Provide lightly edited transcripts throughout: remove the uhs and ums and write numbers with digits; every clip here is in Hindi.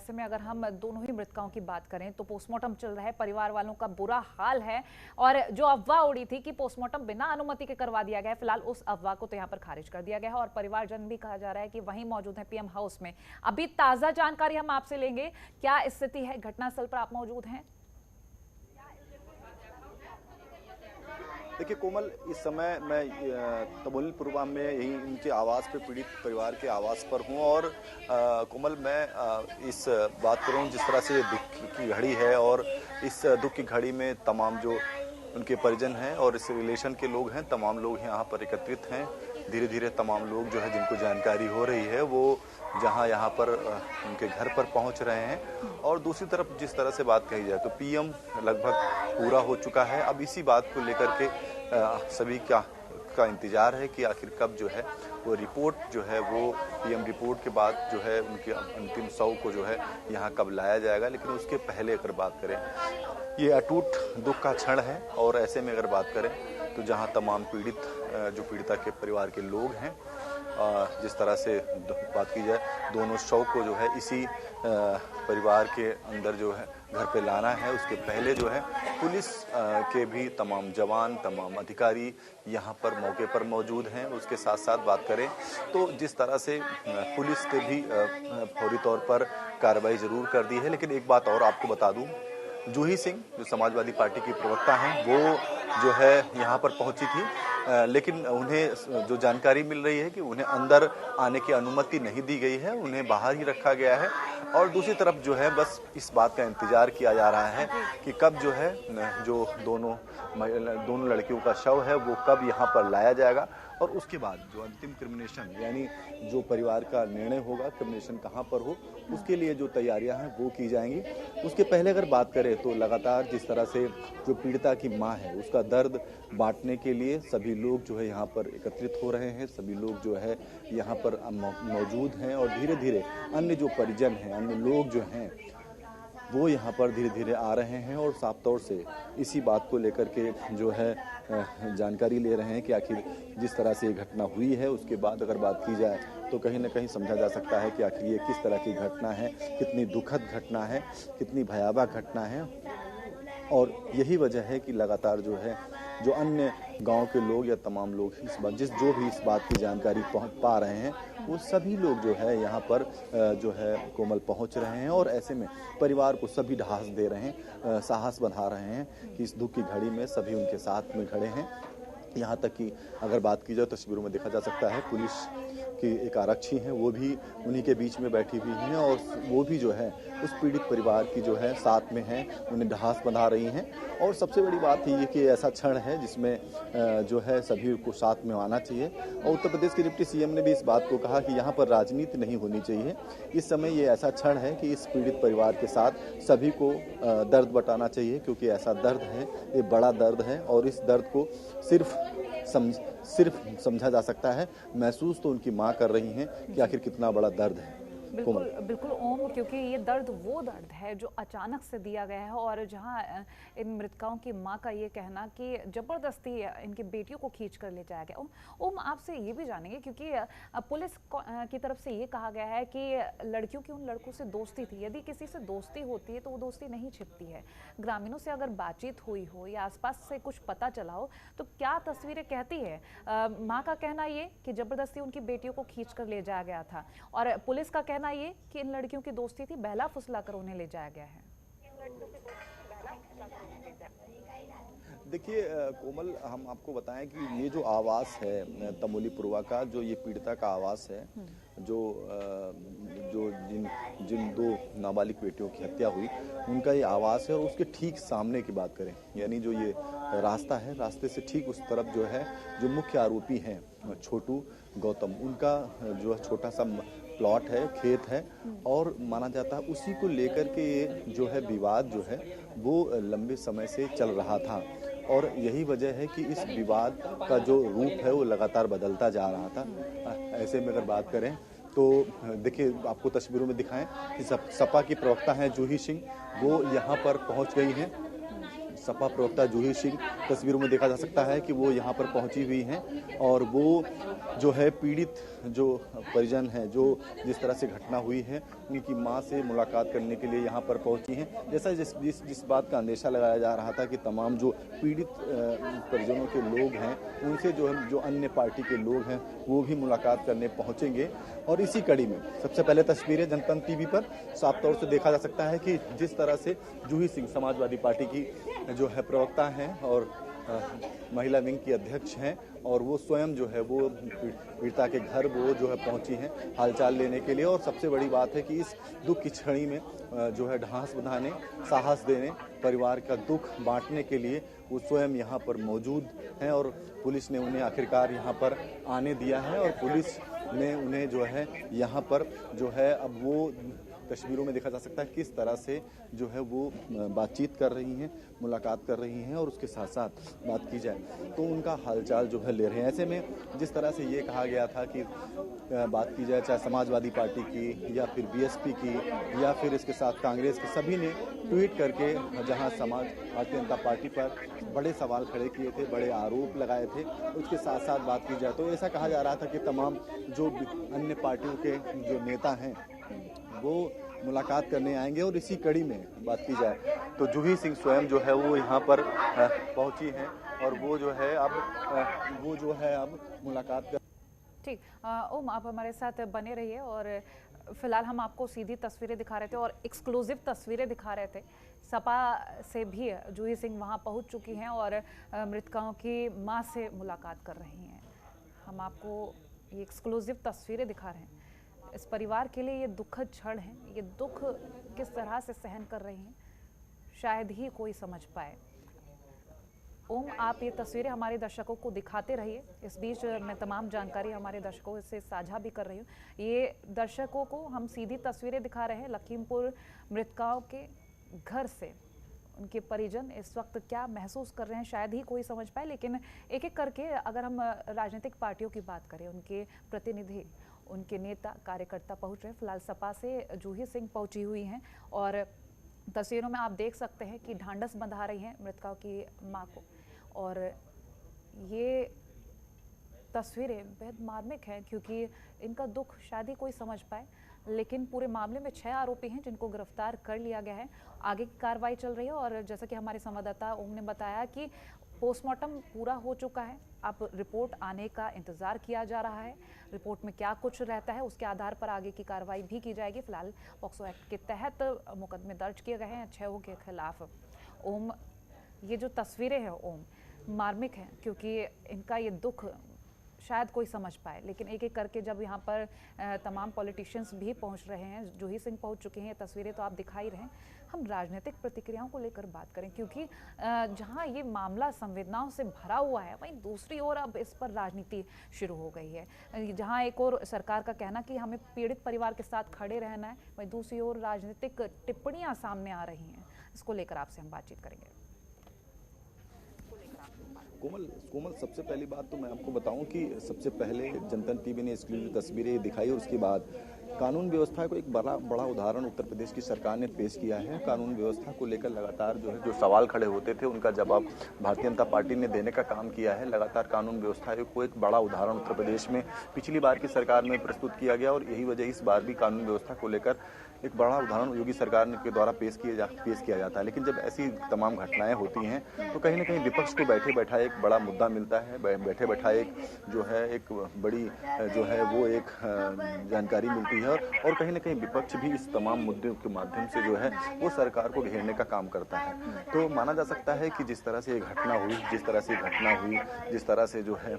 ऐसे में अगर हम दोनों ही मृतकों की बात करें तो पोस्टमार्टम चल रहा है, परिवार वालों का बुरा हाल है। और जो अफवाह उड़ी थी कि पोस्टमार्टम बिना अनुमति के करवा दिया गया है, फिलहाल उस अफवाह को तो यहाँ पर खारिज कर दिया गया है और परिवारजन भी कहा जा रहा है कि वहीं मौजूद है पीएम हाउस में। अभी ताजा जानकारी हम आपसे लेंगे। क्या स्थिति है, घटनास्थल पर आप मौजूद हैं? देखिए कोमल, इस समय मैं तमोली पुरवा में यही इनके आवास पे, पीड़ित परिवार के आवास पर हूँ। और कोमल, मैं इस बात कर रहा हूँ जिस तरह से दुख की घड़ी है और इस दुख की घड़ी में तमाम जो उनके परिजन हैं और इस रिलेशन के लोग हैं, तमाम लोग यहाँ पर एकत्रित हैं। धीरे धीरे तमाम लोग जो है जिनको जानकारी हो रही है वो जहाँ यहाँ पर उनके घर पर पहुँच रहे हैं। और दूसरी तरफ जिस तरह से बात कही जाए तो पीएम लगभग पूरा हो चुका है। अब इसी बात को लेकर के सभी का इंतजार है कि आखिर कब जो है वो रिपोर्ट जो है वो पीएम रिपोर्ट के बाद जो है उनके अंतिम शव को जो है यहाँ कब लाया जाएगा। लेकिन उसके पहले अगर बात करें, ये अटूट दुख का क्षण है। और ऐसे में अगर बात करें तो जहाँ तमाम पीड़िता के परिवार के लोग हैं, जिस तरह से बात की जाए, दोनों शव को जो है इसी परिवार के अंदर जो है घर पे लाना है। उसके पहले जो है पुलिस के भी तमाम जवान, तमाम अधिकारी यहाँ पर मौके पर मौजूद हैं। उसके साथ साथ बात करें तो जिस तरह से पुलिस ने भी फौरी तौर पर कार्रवाई जरूर कर दी है। लेकिन एक बात और आपको बता दूं, जूही सिंह जो समाजवादी पार्टी की प्रवक्ता हैं, वो जो है यहाँ पर पहुंची थी। लेकिन उन्हें जो जानकारी मिल रही है कि उन्हें अंदर आने की अनुमति नहीं दी गई है, उन्हें बाहर ही रखा गया है। और दूसरी तरफ जो है बस इस बात का इंतजार किया जा रहा है कि कब जो है जो दोनों लड़कियों का शव है वो कब यहाँ पर लाया जाएगा। और उसके बाद जो अंतिम क्रिमिनेशन, यानी जो परिवार का निर्णय होगा क्रिमिनेशन कहाँ पर हो, उसके लिए जो तैयारियां हैं वो की जाएंगी। उसके पहले अगर बात करें तो लगातार जिस तरह से जो पीड़िता की मां है उसका दर्द बांटने के लिए सभी लोग जो है यहाँ पर एकत्रित हो रहे हैं। सभी लोग जो है यहाँ पर मौजूद हैं और धीरे धीरे अन्य जो परिजन हैं, अन्य लोग जो हैं वो यहाँ पर धीरे धीरे आ रहे हैं और साफ तौर से इसी बात को लेकर के जो है जानकारी ले रहे हैं कि आखिर जिस तरह से ये घटना हुई है उसके बाद अगर बात की जाए तो कहीं ना कहीं समझा जा सकता है कि आखिर ये किस तरह की घटना है, कितनी दुखद घटना है, कितनी भयावह घटना है। और यही वजह है कि लगातार जो है जो अन्य गांव के लोग या तमाम लोग जो भी इस बात की जानकारी पा रहे हैं वो सभी लोग जो है यहाँ पर जो है कोमल पहुँच रहे हैं। और ऐसे में परिवार को सभी ढास दे रहे हैं, साहस बढ़ा रहे हैं कि इस दुख की घड़ी में सभी उनके साथ में खड़े हैं। यहाँ तक कि अगर बात की जाए तस्वीरों में देखा जा सकता है पुलिस की एक आरक्षी हैं, वो भी उन्हीं के बीच में बैठी हुई हैं और वो भी जो है उस पीड़ित परिवार की जो है साथ में हैं, उन्हें ढास बंधा रही हैं। और सबसे बड़ी बात ये कि ऐसा क्षण है जिसमें जो है सभी को साथ में आना चाहिए। और उत्तर प्रदेश के डिप्टी सीएम ने भी इस बात को कहा कि यहाँ पर राजनीति नहीं होनी चाहिए। इस समय ये ऐसा क्षण है कि इस पीड़ित परिवार के साथ सभी को दर्द बटाना चाहिए, क्योंकि ऐसा दर्द है, ये बड़ा दर्द है और इस दर्द को सिर्फ समझा जा सकता है। महसूस तो उनकी मां कर रही हैं कि आखिर कितना बड़ा दर्द है। बिल्कुल बिल्कुल ओम, क्योंकि ये दर्द वो दर्द है जो अचानक से दिया गया है और जहां इन मृतकों की मां का ये कहना कि जबरदस्ती इनकी बेटियों को खींच कर ले जाया गया। ओम आपसे ये भी जानेंगे, क्योंकि पुलिस की तरफ से ये कहा गया है कि लड़कियों की उन लड़कों से दोस्ती थी, यदि किसी से दोस्ती होती है तो वो दोस्ती नहीं छिपती है। ग्रामीणों से अगर बातचीत हुई हो या आसपास से कुछ पता चला हो तो क्या तस्वीरें कहती है? माँ का कहना ये कि जबरदस्ती उनकी बेटियों को खींच कर ले जाया गया था और पुलिस का कहना ये कि इन लड़कियों की दोस्ती थी, बहला फुसला कर उन्हें ले जाया गया है। देखिए कोमल, हम आपको बताएं कि ये जो आवास है तमोली पुरवा का, जो ये पीड़िता का आवास है, जो जिन दो नाबालिग बेटियों की हत्या हुई उनका ये आवास है। और उसके ठीक सामने की बात करें, यानी जो ये रास्ता है, रास्ते से ठीक उस तरफ जो है जो मुख्य आरोपी हैं छोटू गौतम, उनका जो छोटा सा प्लॉट है, खेत है और माना जाता है उसी को लेकर के ये जो है विवाद जो है वो लंबे समय से चल रहा था। और यही वजह है कि इस विवाद का जो रूप है वो लगातार बदलता जा रहा था। ऐसे में अगर बात करें तो देखिए, आपको तस्वीरों में दिखाएं कि सपा की प्रवक्ता हैं जूही सिंह, वो यहाँ पर पहुँच गई हैं। सपा प्रवक्ता जूही सिंह तस्वीरों में देखा जा सकता है कि वो यहाँ पर पहुंची हुई हैं और वो जो है पीड़ित जो परिजन हैं, जो जिस तरह से घटना हुई है, उनकी मां से मुलाकात करने के लिए यहाँ पर पहुंची हैं। जैसा जिस बात का अंदेशा लगाया जा रहा था कि तमाम जो पीड़ित परिजनों के लोग हैं, उनसे जो अन्य पार्टी के लोग हैं वो भी मुलाकात करने पहुंचेंगे। और इसी कड़ी में सबसे पहले तस्वीरें जनतंत्र टीवी पर साफ तौर से देखा जा सकता है कि जिस तरह से जूही सिंह समाजवादी पार्टी की जो है प्रवक्ता हैं और महिला विंग की अध्यक्ष हैं, और वो स्वयं जो है वो पीड़िता के घर वो जो है पहुंची हैं हालचाल लेने के लिए। और सबसे बड़ी बात है कि इस दुख की छड़ी में जो है ढांस बंधाने, साहस देने, परिवार का दुख बांटने के लिए वो स्वयं यहाँ पर मौजूद हैं। और पुलिस ने उन्हें आखिरकार यहाँ पर आने दिया है और पुलिस ने उन्हें जो है यहाँ पर जो है अब वो तस्वीरों में देखा जा सकता है किस तरह से जो है वो बातचीत कर रही हैं, मुलाकात कर रही हैं। और उसके साथ साथ बात की जाए तो उनका हालचाल जो है ले रहे हैं। ऐसे में जिस तरह से ये कहा गया था कि बात की जाए चाहे समाजवादी पार्टी की या फिर बीएसपी की या फिर इसके साथ कांग्रेस की, सभी ने ट्वीट करके जहां भारतीय जनता पार्टी पर बड़े सवाल खड़े किए थे, बड़े आरोप लगाए थे। उसके साथ साथ बात की जाए तो ऐसा कहा जा रहा था कि तमाम जो अन्य पार्टियों के जो नेता हैं वो मुलाकात करने आएंगे। और इसी कड़ी में बात की जाए तो जूही सिंह स्वयं जो है वो यहाँ पर पहुंची हैं और वो जो है अब मुलाकात कर। ठीक, ओम आप हमारे साथ बने रहिए। और फिलहाल हम आपको सीधी तस्वीरें दिखा रहे थे और एक्सक्लूसिव तस्वीरें दिखा रहे थे। सपा से भी जूही सिंह वहां पहुंच चुकी हैं और मृतकों की मां से मुलाकात कर रही हैं। हम आपको ये एक्सक्लूसिव तस्वीरें दिखा रहे हैं। इस परिवार के लिए ये दुखद क्षण है। ये दुख किस तरह से सहन कर रही हैं शायद ही कोई समझ पाए। ओम, आप ये तस्वीरें हमारे दर्शकों को दिखाते रहिए। इस बीच मैं तमाम जानकारी हमारे दर्शकों से साझा भी कर रही हूँ। ये दर्शकों को हम सीधी तस्वीरें दिखा रहे हैं लखीमपुर मृतकों के घर से। उनके परिजन इस वक्त क्या महसूस कर रहे हैं शायद ही कोई समझ पाए। लेकिन एक एक करके अगर हम राजनीतिक पार्टियों की बात करें, उनके प्रतिनिधि, उनके नेता, कार्यकर्ता पहुंच रहे हैं। फिलहाल सपा से जूही सिंह पहुंची हुई हैं और तस्वीरों में आप देख सकते हैं कि ढांढस बंधा रही हैं मृतकों की मां को। और ये तस्वीरें बेहद मार्मिक हैं क्योंकि इनका दुख शायद ही कोई समझ पाए। लेकिन पूरे मामले में 6 आरोपी हैं जिनको गिरफ्तार कर लिया गया है। आगे की कार्रवाई चल रही है और जैसा कि हमारे संवाददाता ओम ने बताया कि पोस्टमार्टम पूरा हो चुका है। अब रिपोर्ट आने का इंतजार किया जा रहा है। रिपोर्ट में क्या कुछ रहता है उसके आधार पर आगे की कार्रवाई भी की जाएगी। फिलहाल पॉक्सो एक्ट के तहत मुकदमे दर्ज किए गए हैं 6 के खिलाफ। ओम, ये जो तस्वीरें हैं ओम, मार्मिक हैं क्योंकि इनका ये दुख शायद कोई समझ पाए। लेकिन एक एक करके जब यहाँ पर तमाम पॉलिटिशियंस भी पहुँच रहे हैं, जूही सिंह पहुँच चुके हैं, ये तस्वीरें तो आप दिखा ही रहे हैं। हम राजनीतिक प्रतिक्रियाओं को लेकर बात करें क्योंकि जहाँ ये मामला संवेदनाओं से भरा हुआ है, वहीं दूसरी ओर अब इस पर राजनीति शुरू हो गई है। जहाँ एक और सरकार का कहना कि हमें पीड़ित परिवार के साथ खड़े रहना है, वहीं दूसरी ओर राजनीतिक टिप्पणियाँ सामने आ रही हैं। इसको लेकर आपसे हम बातचीत करेंगे। कोमल, सबसे पहली बात तो मैं आपको बताऊं कि सबसे पहले जनतंत्र टीवी ने इसकी तस्वीरें दिखाई और उसके बाद कानून व्यवस्था को एक बड़ा उदाहरण उत्तर प्रदेश की सरकार ने पेश किया है। कानून व्यवस्था को लेकर लगातार जो सवाल खड़े होते थे उनका जवाब भारतीय जनता पार्टी ने देने का काम किया है। लगातार कानून व्यवस्था को एक बड़ा उदाहरण उत्तर प्रदेश में पिछली बार की सरकार में प्रस्तुत किया गया और यही वजह इस बार भी कानून व्यवस्था को लेकर एक बड़ा उदाहरण योगी सरकार के द्वारा पेश किया जाता है। लेकिन जब ऐसी तमाम घटनाएं होती हैं तो कहीं ना कहीं विपक्ष को बैठे बैठा एक बड़ा मुद्दा मिलता है, बैठे बैठा एक जो है एक बड़ी जो है वो एक जानकारी मिलती है और कहीं ना कहीं विपक्ष भी इस तमाम मुद्दों के माध्यम से जो है वो सरकार को घेरने का काम करता है। तो माना जा सकता है कि जिस तरह से ये घटना हुई, जिस तरह से जो है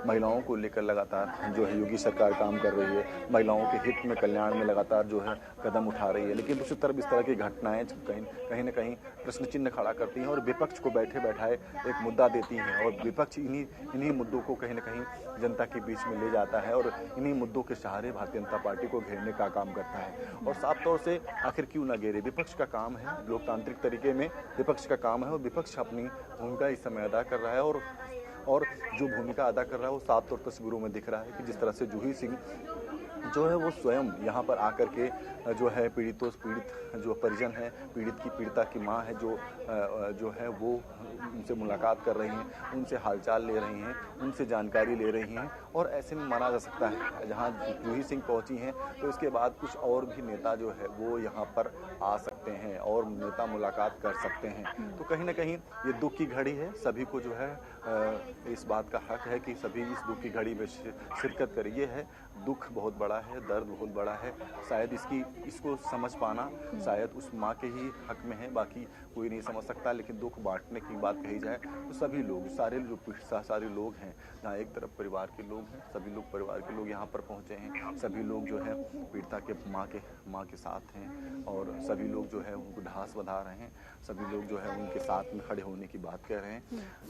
महिलाओं को लेकर लगातार जो है योगी सरकार काम कर रही है, महिलाओं के हित में, कल्याण में लगातार जो है कदम उठा रही है। लेकिन दूसरी तरफ इस तरह की घटनाएं कहीं न कहीं प्रश्न चिन्ह खड़ा करती हैं और विपक्ष को बैठे बैठाए एक मुद्दा देती हैं और विपक्ष इन्हीं मुद्दों को कहीं न कहीं जनता के बीच में ले जाता है और इन्हीं मुद्दों के सहारे भारतीय जनता पार्टी को घेरने का काम करता है। और साफ तौर से आखिर क्यों ना घेरे, विपक्ष का काम है, लोकतांत्रिक तरीके में विपक्ष का काम है और विपक्ष अपनी भूमिका इस समय अदा कर रहा है और जो भूमिका अदा कर रहा है वो साफ तौर तस्वीरों में दिख रहा है कि जिस तरह से जूही सिंह जो है वो स्वयं यहाँ पर आकर के जो है पीड़ित जो परिजन है, पीड़ित की पीड़िता की माँ है, जो है वो उनसे मुलाकात कर रही हैं, उनसे हालचाल ले रही हैं, उनसे जानकारी ले रही हैं। और ऐसे में माना जा सकता है जहाँ जूही सिंह पहुंची हैं तो इसके बाद कुछ और भी नेता जो है वो यहाँ पर आ सकते हैं और नेता मुलाकात कर सकते हैं। तो कहीं ना कहीं ये दुख की घड़ी है, सभी को जो है इस बात का हक है कि सभी इस दुख की घड़ी में शिरकत करें। ये है, दुख बहुत बड़ा है, दर्द बहुत बड़ा है, शायद इसको समझ पाना शायद उस माँ के ही हक में है, बाकी कोई नहीं समझ सकता। लेकिन दुख बांटने की बात कही जाए तो सभी लोग, सारे लोग हैं, जहाँ एक तरफ परिवार के लोग हैं, सभी लोग परिवार के लोग यहाँ पर पहुँचे हैं, सभी लोग जो है पीड़िता के माँ के साथ हैं और सभी लोग जो है उनको ढास बंधा रहे हैं, सभी लोग जो है उनके साथ में खड़े होने की बात कह रहे हैं।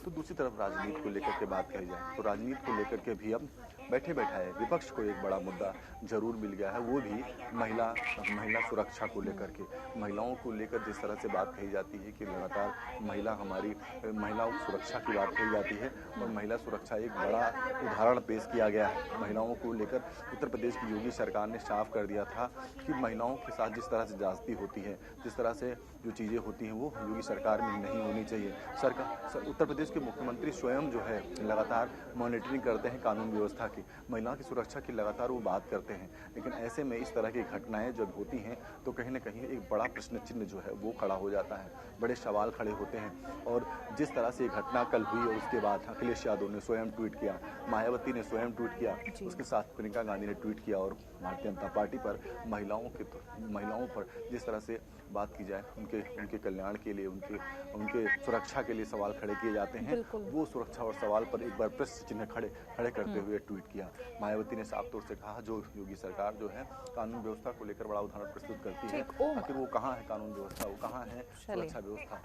तो दूसरी तरफ राजनीति को लेकर के बात कही जाए तो राजनीति को लेकर के भी अब बैठे बैठाए विपक्ष को एक बड़ा मुद्दा जरूर मिल गया है, वो भी महिला सुरक्षा को लेकर के। महिलाओं को लेकर जिस तरह से बात कही जाती है कि लगातार महिलाओं सुरक्षा की बात कही जाती है और महिला सुरक्षा एक बड़ा उदाहरण पेश किया गया है महिलाओं को लेकर। उत्तर प्रदेश की योगी सरकार ने साफ कर दिया था कि महिलाओं के साथ जिस तरह से ज्यादती होती है, जिस तरह से जो चीज़ें होती हैं वो योगी सरकार में नहीं होनी चाहिए। उत्तर प्रदेश के मुख्यमंत्री स्वयं जो है लगातार मॉनिटरिंग करते हैं कानून व्यवस्था की, महिलाओं की सुरक्षा की लगातार वो बात करते हैं। लेकिन ऐसे में इस तरह की घटनाएं जब होती हैं तो कहीं ना कहीं एक बड़ा प्रश्न चिन्ह जो है वो खड़ा हो जाता है, बड़े सवाल खड़े होते हैं। और जिस तरह से घटना कल हुई और उसके बाद अखिलेश यादव ने स्वयं ट्वीट किया, मायावती ने स्वयं ट्वीट किया, उसके साथ प्रियंका गांधी ने ट्वीट किया और भारतीय जनता पार्टी पर महिलाओं पर जिस तरह से बात की जाए, उनके कल्याण के लिए, उनके सुरक्षा के लिए सवाल खड़े किए जाते हैं, वो सुरक्षा और सवाल पर एक बार प्रश्न चिन्ह खड़े करते हुए ट्वीट किया। मायावती ने साफ तौर से कहा जो योगी सरकार जो है कानून व्यवस्था को लेकर बड़ा उदाहरण प्रस्तुत करती है, आखिर वो कहाँ है कानून व्यवस्था, वो कहाँ है सुरक्षा व्यवस्था।